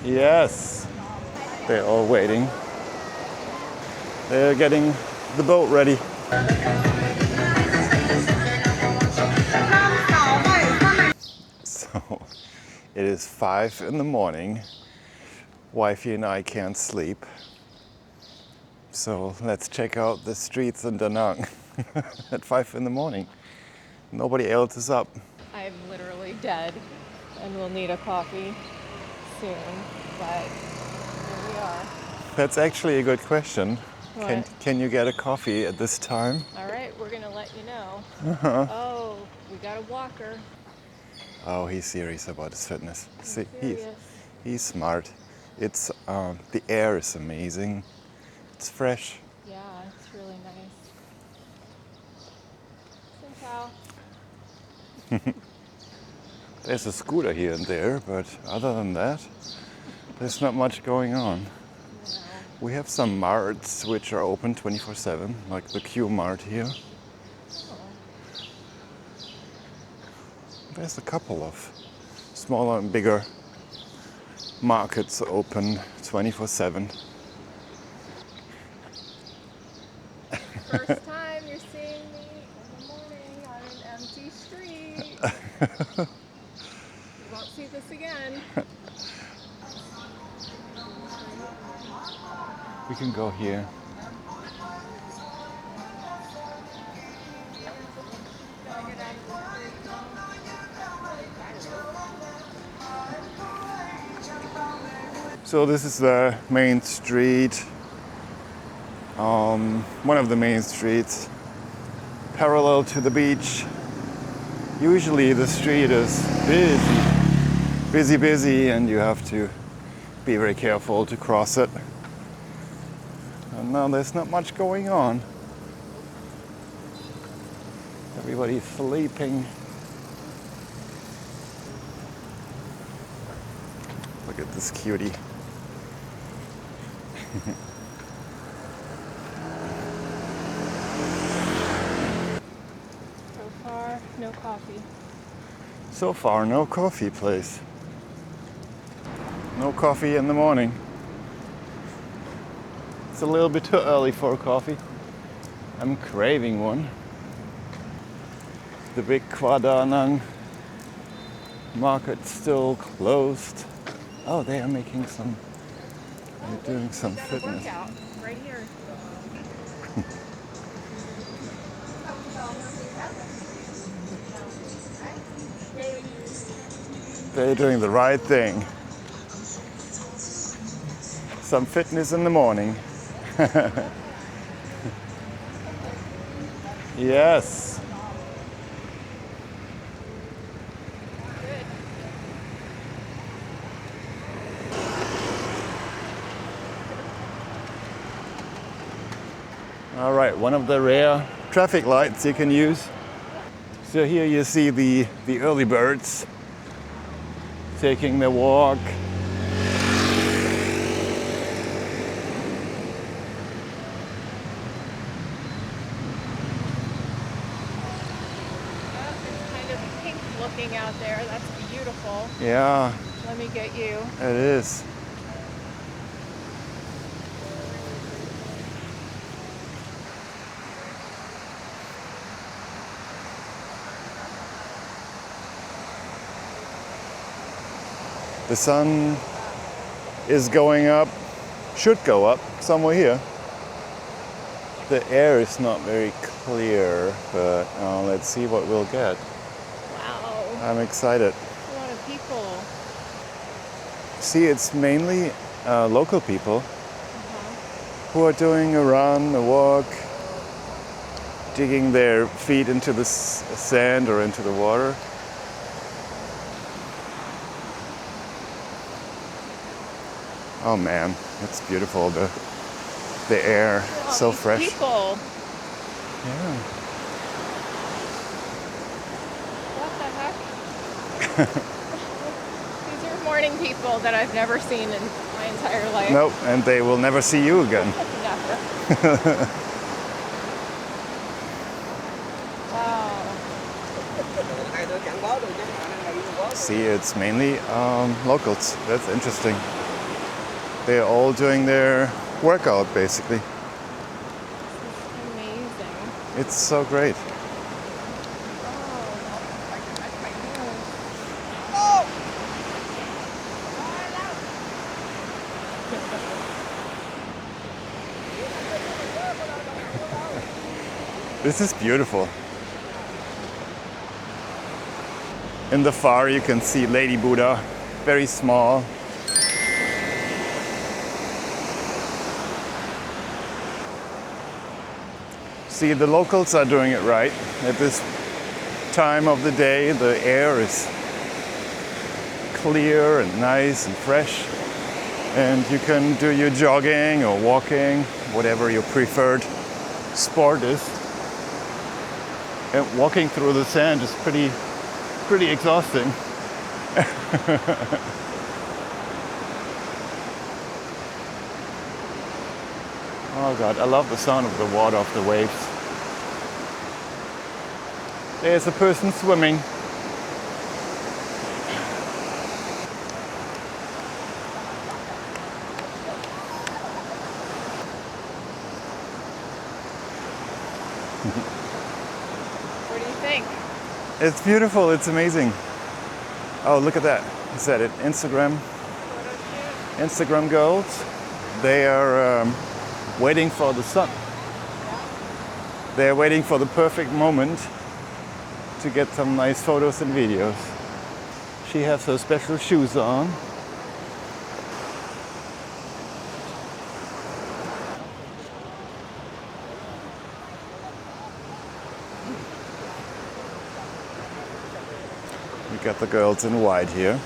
Yes, they're all waiting. They're getting the boat ready. So it is 5 in the morning. Wifey and I can't sleep. So let's check out the streets in Da Nang at 5 in the morning. Nobody else is up. I'm literally dead and will need a coffee soon, but here we are. That's actually a good question. What? Can you get a coffee at this time? All right, we're gonna let you know. Oh, we got a walker. Oh, he's serious about his fitness. See, Serious. he's smart. It's the air is amazing. It's fresh. Yeah, it's really nice. Xin chào. There's a scooter here and there, but other than that, there's not much going on. No. We have some marts which are open 24/7, like the Q Mart here. Oh. There's a couple of smaller and bigger markets open 24/7. First time you're seeing me in the morning on an empty street. You won't see this again. We can go here. So this is the main street, one of the main streets, parallel to the beach. Usually the street is busy, and you have to be very careful to cross it. And now there's not much going on. Everybody's sleeping. Look at this cutie. So far, no coffee. So far, no coffee place. No coffee in the morning. It's a little bit too early for a coffee. I'm craving one. The big Da Nang market's still closed. Oh, they are making some. They're doing some fitness. Workout right here. They're doing the right thing. Some fitness in the morning. Yes. Good. All right, one of the rare traffic lights you can use. So here you see the early birds taking their walk. It's kind of pink looking out there. That's beautiful. Yeah, Let me get you. it is. The sun is going up, should go up somewhere here. The air is not very clear, but let's see what we'll get. Wow. I'm excited. A lot of people. See, it's mainly local people who are doing a run, a walk, digging their feet into the sand or into the water. Oh man, it's beautiful. The air, so These fresh. People. Yeah. What the heck? These are morning people that I've never seen in my entire life. Nope, and they will never see you again. Never. Wow. See, it's mainly locals. That's interesting. They're all doing their workout basically. Amazing. It's so great. This is beautiful. In the far you can see Lady Buddha, very small. See, the locals are doing it right. At this time of the day, the air is clear and nice and fresh. And you can do your jogging or walking, whatever your preferred sport is. And walking through the sand is pretty exhausting. Oh God, I love the sound of the water, of the waves. There's a person swimming. What do you think? It's beautiful, it's amazing. Oh, look at that. Is that it? Instagram girls. They are waiting for the sun. They're waiting for the perfect moment to get some nice photos and videos. She has her special shoes on. We got the girls in white here.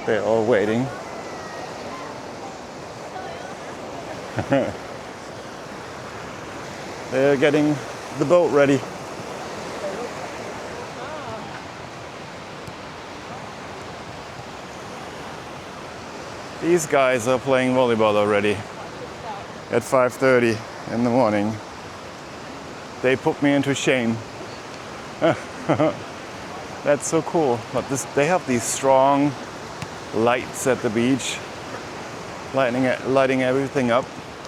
They're all waiting. They're getting the boat ready. These guys are playing volleyball already at 5:30 in the morning. They put me into shame. That's so cool. But they have these strong lights at the beach, lighting everything up,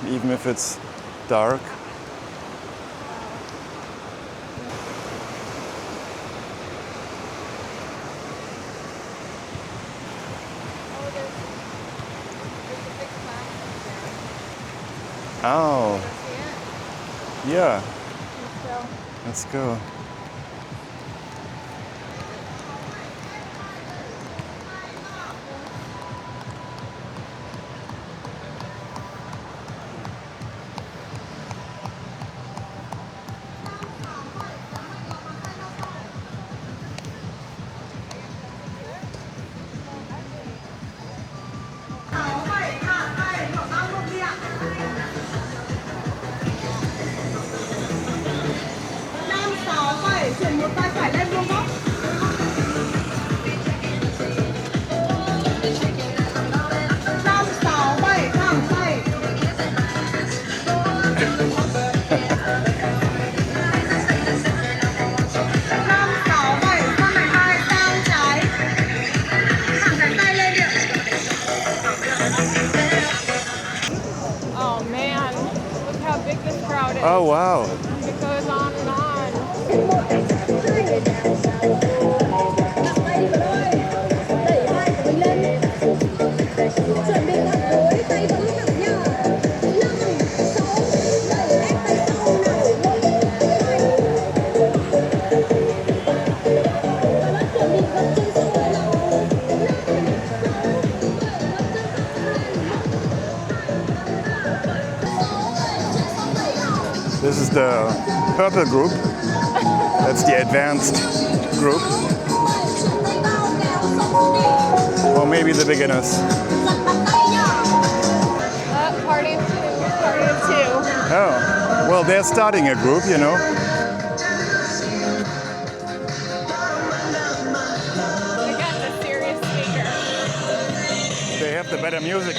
even if it's dark. Oh, yeah. Let's go. Oh man, look how big this crowd is. Oh, wow. It goes on and on. This is the purple group. That's the advanced group. Or maybe the beginners. Party of two. Oh, well, they're starting a group, you know. We got the serious speaker. They have the better music.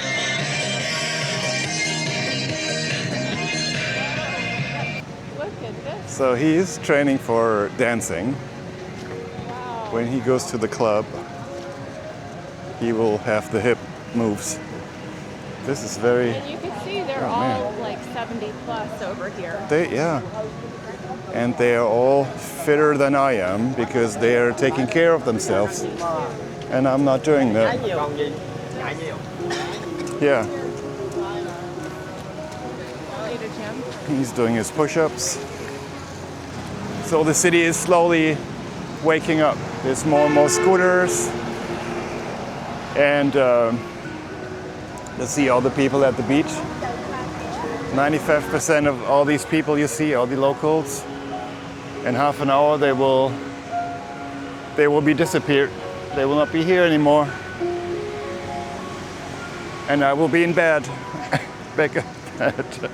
Look at this. So he's training for dancing. Wow. when he goes to the club, he will have the hip moves. This is very... And you can see they're all like 70 plus over here. Yeah. And they are all fitter than I am because they are taking care of themselves. And I'm not doing that. Yeah. Need a gym? He's doing his push-ups. So the city is slowly waking up. There's more and more scooters. And let's see all the people at the beach. 95% of all these people you see are the locals. In half an hour they will be disappeared. They will not be here anymore. And I will be in bed. Back at bed.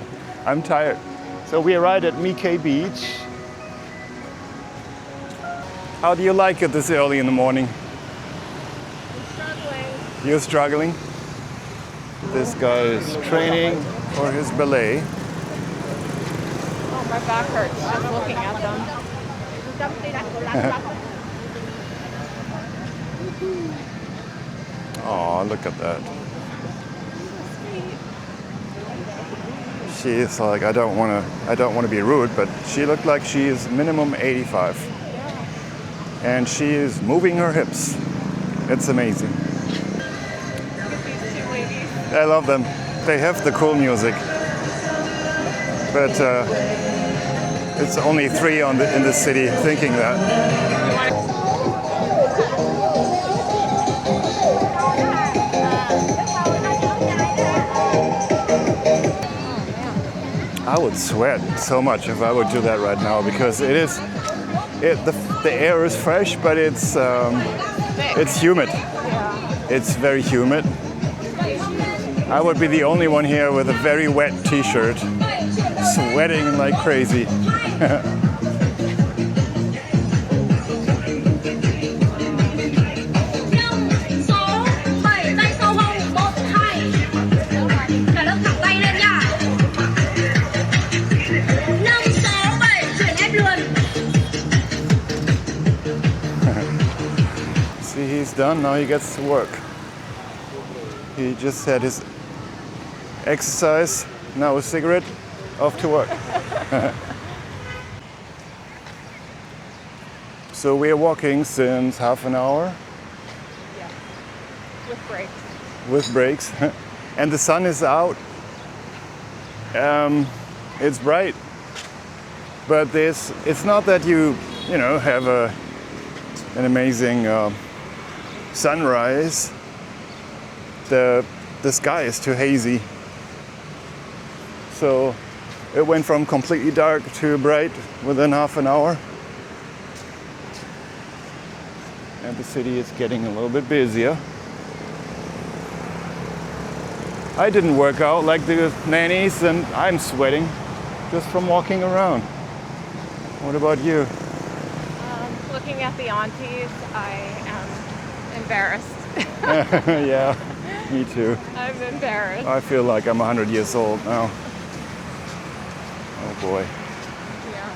I'm tired. So we arrived at Mike Beach. How do you like it this early in the morning? I'm struggling. You're struggling? This guy is training for his ballet. Oh, my back hurts just looking at them. Oh, look at that. She is like, I don't want to be rude, but she looked like she is minimum 85. And she is moving her hips. It's amazing. Look at these two ladies. I love them. They have the cool music. But it's only 3 in the city thinking that. I would sweat so much if I would do that right now because the air is fresh, but it's humid. It's very humid. I would be the only one here with a very wet t-shirt, sweating like crazy. See, he's done. Now he gets to work. He just had his exercise, now a cigarette, off to work. So we're walking since half an hour. Yeah, with breaks. With breaks. And the sun is out. It's bright. But it's not that you have an amazing sunrise. The sky is too hazy. So it went from completely dark to bright within half an hour. And the city is getting a little bit busier. I didn't work out like the nannies and I'm sweating just from walking around. What about you? Looking at the aunties, I am embarrassed. Yeah, me too. I'm embarrassed. I feel like I'm 100 years old now. Oh boy. Yeah.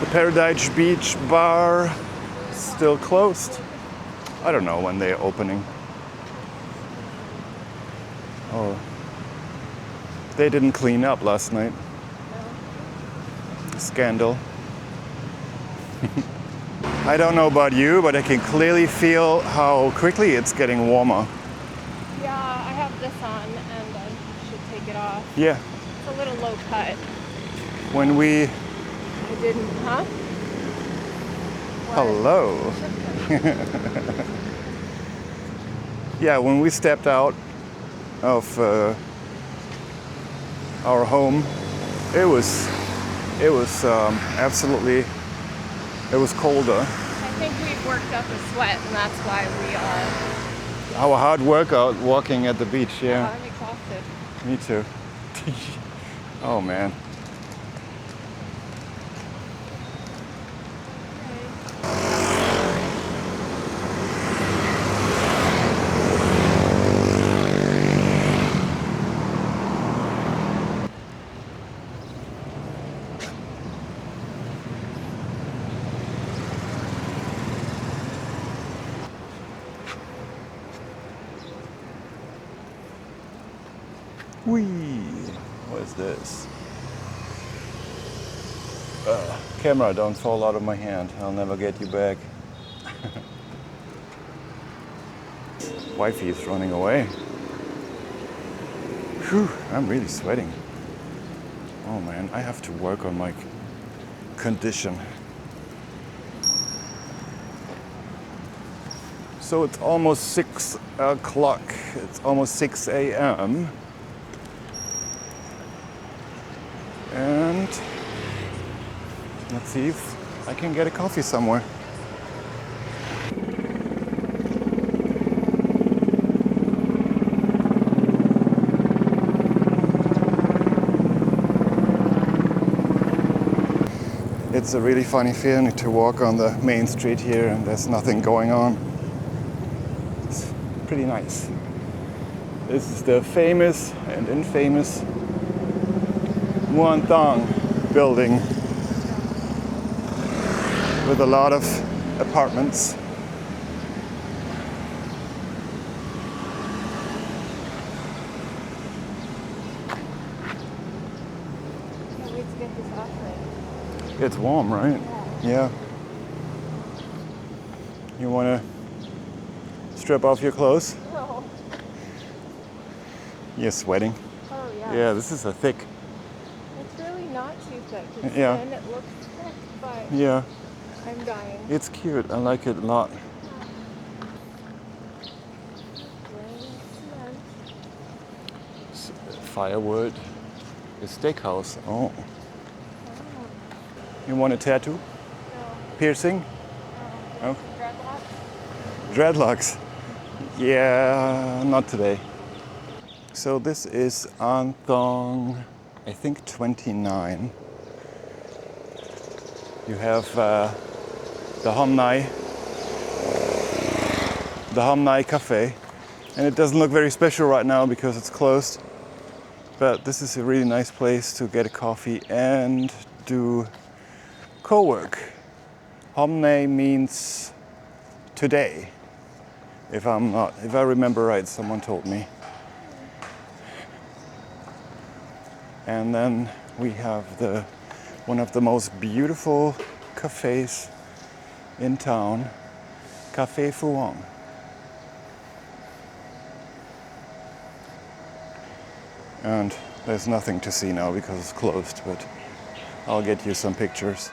The Paradise Beach bar still closed. I don't know when they're opening. Oh, they didn't clean up last night. Scandal. I don't know about you, but I can clearly feel how quickly it's getting warmer. Yeah, I have this on and I should take it off. Yeah. It's a little low cut. When we... I didn't, huh? Hello. Yeah, when we stepped out of our home, it was absolutely, it was colder. I think we've worked up a sweat and that's why we are. Our hard workout walking at the beach, yeah. I'm exhausted. Me too. Oh man. Whee! What is this? Camera, don't fall out of my hand. I'll never get you back. Wifey is running away. Whew, I'm really sweating. Oh man, I have to work on my condition. So it's almost 6 o'clock. It's almost 6 a.m. And let's see if I can get a coffee somewhere. It's a really funny feeling to walk on the main street here and there's nothing going on. It's pretty nice. This is the famous and infamous Muan Thong building with a lot of apartments. Can't wait to get this off right. It's warm, right? Yeah. You want to strip off your clothes? No. You're sweating. Oh yeah. Yeah, this is a thick. It's really not too thick. It's Yeah. thin, it looks thick, but Yeah, I'm dying. it's cute. I like it a lot. Firewood. A steakhouse. Oh. You want a tattoo? No. Piercing? No. Oh. Dreadlocks? Dreadlocks. Yeah, not today. So this is Anthong, I think 29. You have the Hom Nai Cafe, and it doesn't look very special right now because it's closed. But this is a really nice place to get a coffee and do co-work. Hom Nai means today. If I remember right, someone told me. And then we have one of the most beautiful cafes in town, Cafe Phuong. And there's nothing to see now because it's closed, but I'll get you some pictures.